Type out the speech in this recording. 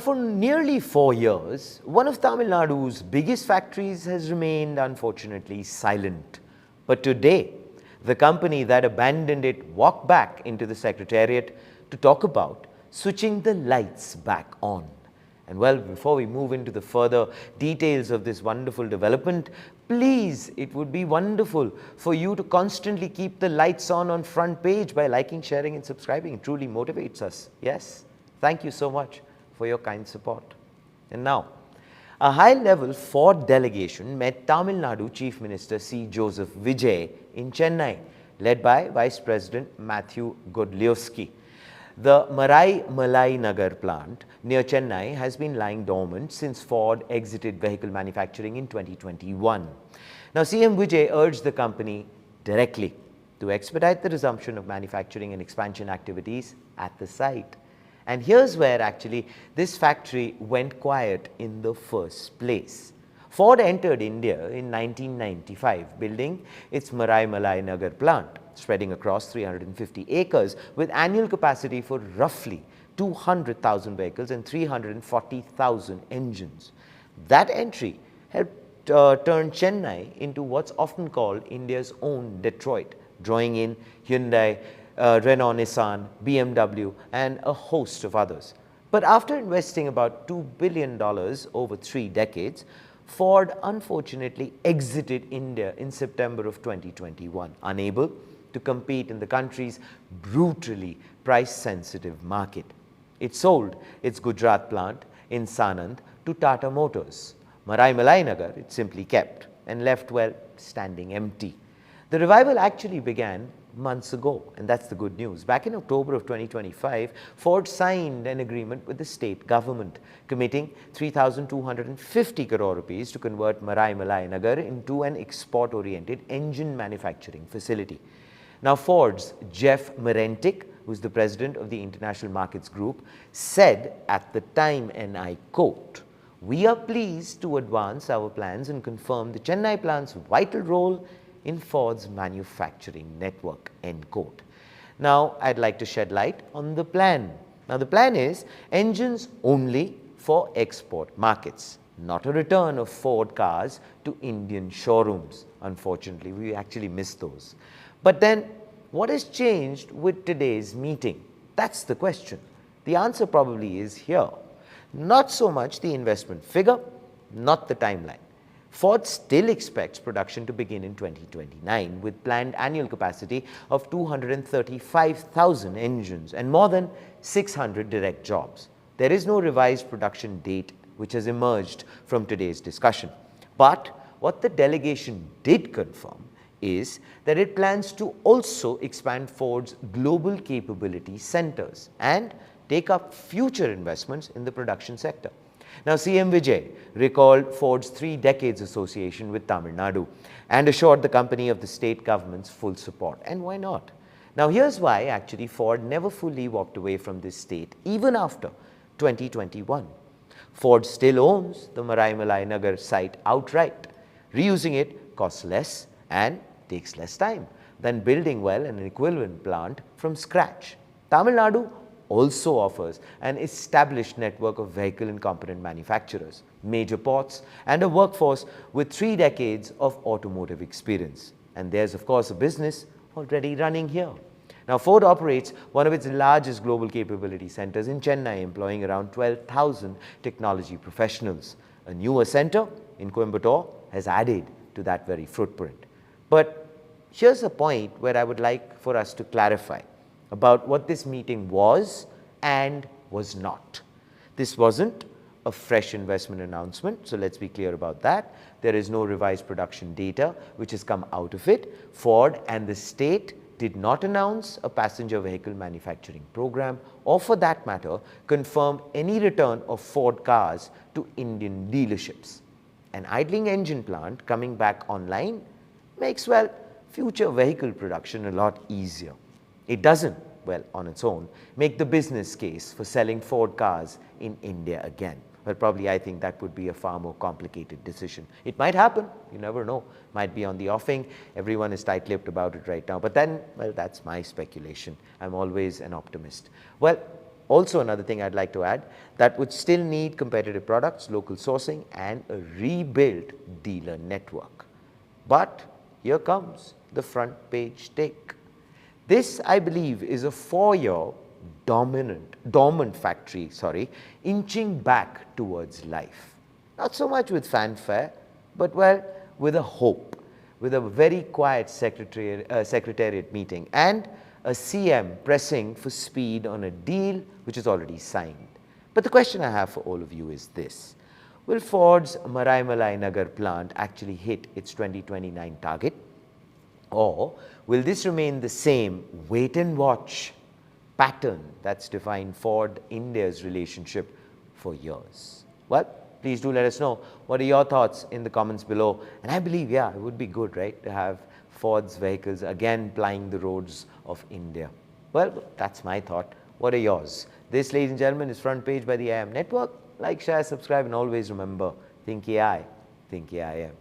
for nearly 4 years, one of Tamil Nadu's biggest factories has remained unfortunately silent. But today, the company that abandoned it walked back into the Secretariat to talk about switching the lights back on. And well, before we move into the further details of this wonderful development, please, it would be wonderful for you to constantly keep the lights on front page by liking, sharing and subscribing. It truly motivates us. Yes, thank you so much for your kind support. And now, a high-level Ford delegation met Tamil Nadu Chief Minister C. Joseph Vijay in Chennai, led by Vice President Matthew Godlewski. The Maraimalai Nagar plant near Chennai has been lying dormant since Ford exited vehicle manufacturing in 2021. Now, CM Vijay urged the company directly to expedite the resumption of manufacturing and expansion activities at the site. And here's where actually this factory went quiet in the first place. Ford entered India in 1995, building its Maraimalai Nagar plant, spreading across 350 acres with annual capacity for roughly 200,000 vehicles and 340,000 engines. That entry helped turn Chennai into what's often called India's own Detroit, drawing in Hyundai, Renault, Nissan, BMW and a host of others. But after investing about $2 billion over 3 decades, Ford unfortunately exited India in September of 2021, unable to compete in the country's brutally price-sensitive market. It sold its Gujarat plant in Sanand to Tata Motors. Maraimalai Nagar it simply kept and left, well, standing empty. The revival actually began months ago, and that's the good news. Back in October of 2025, Ford signed an agreement with the state government, committing 3,250 crore rupees to convert Maraimalai Nagar into an export-oriented engine manufacturing facility. Now, Ford's Jeff Merentic, who's the president of the International Markets Group, said at the time, and I quote, "We are pleased to advance our plans and confirm the Chennai plant's vital role in Ford's manufacturing network," end quote. Now, I'd like to shed light on the plan. Now, the plan is engines only for export markets, not a return of Ford cars to Indian showrooms. Unfortunately, we actually missed those. But then, what has changed with today's meeting? That's the question. The answer probably is here. Not so much the investment figure, not the timeline. Ford still expects production to begin in 2029 with planned annual capacity of 235,000 engines and more than 600 direct jobs. There is no revised production date which has emerged from today's discussion. But what the delegation did confirm is that it plans to also expand Ford's global capability centers and take up future investments in the production sector. Now, CM Vijay recalled Ford's 3 decades association with Tamil Nadu and assured the company of the state government's full support. And why not? Now, here's why actually Ford never fully walked away from this state even after 2021. Ford still owns the Maraimalai Nagar site outright. Reusing it costs less and takes less time than building, well, an equivalent plant from scratch. Tamil Nadu also offers an established network of vehicle and component manufacturers, major ports, and a workforce with 3 decades of automotive experience. And there's, of course, a business already running here. Now, Ford operates one of its largest global capability centers in Chennai, employing around 12,000 technology professionals. A newer center in Coimbatore has added to that very footprint. But here's a point where I would like for us to clarify about what this meeting was and was not. This wasn't a fresh investment announcement, so let's be clear about that. There is no revised production data which has come out of it. Ford and the state did not announce a passenger vehicle manufacturing program or, for that matter, confirm any return of Ford cars to Indian dealerships. An idling engine plant coming back online makes, well, future vehicle production a lot easier. It doesn't, well, on its own, make the business case for selling Ford cars in India again. Well, probably I think that would be a far more complicated decision. It might happen, you never know. Might be on the offing. Everyone is tight-lipped about it right now. But then, well, that's my speculation. I'm always an optimist. Well, Also, another thing I'd like to add, that would still need competitive products, local sourcing, and a rebuilt dealer network. But here comes the front page take. This, I believe, is a 4-year dormant factory, inching back towards life. Not so much with fanfare, but well, with a hope, with a very quiet secretariat meeting and a CM pressing for speed on a deal which is already signed. But the question I have for all of you is this: will Ford's Maraimalai Nagar plant actually hit its 2029 target? Or will this remain the same wait and watch pattern that's defined Ford India's relationship for years? Well, please do let us know what are your thoughts in the comments below. And I believe, yeah, it would be good, right, to have Ford's vehicles again plying the roads of India. Well, that's my thought. What are yours? This, ladies and gentlemen, is Front Page by the IM Network. Like, share, subscribe, and always remember, think AI, think AIM.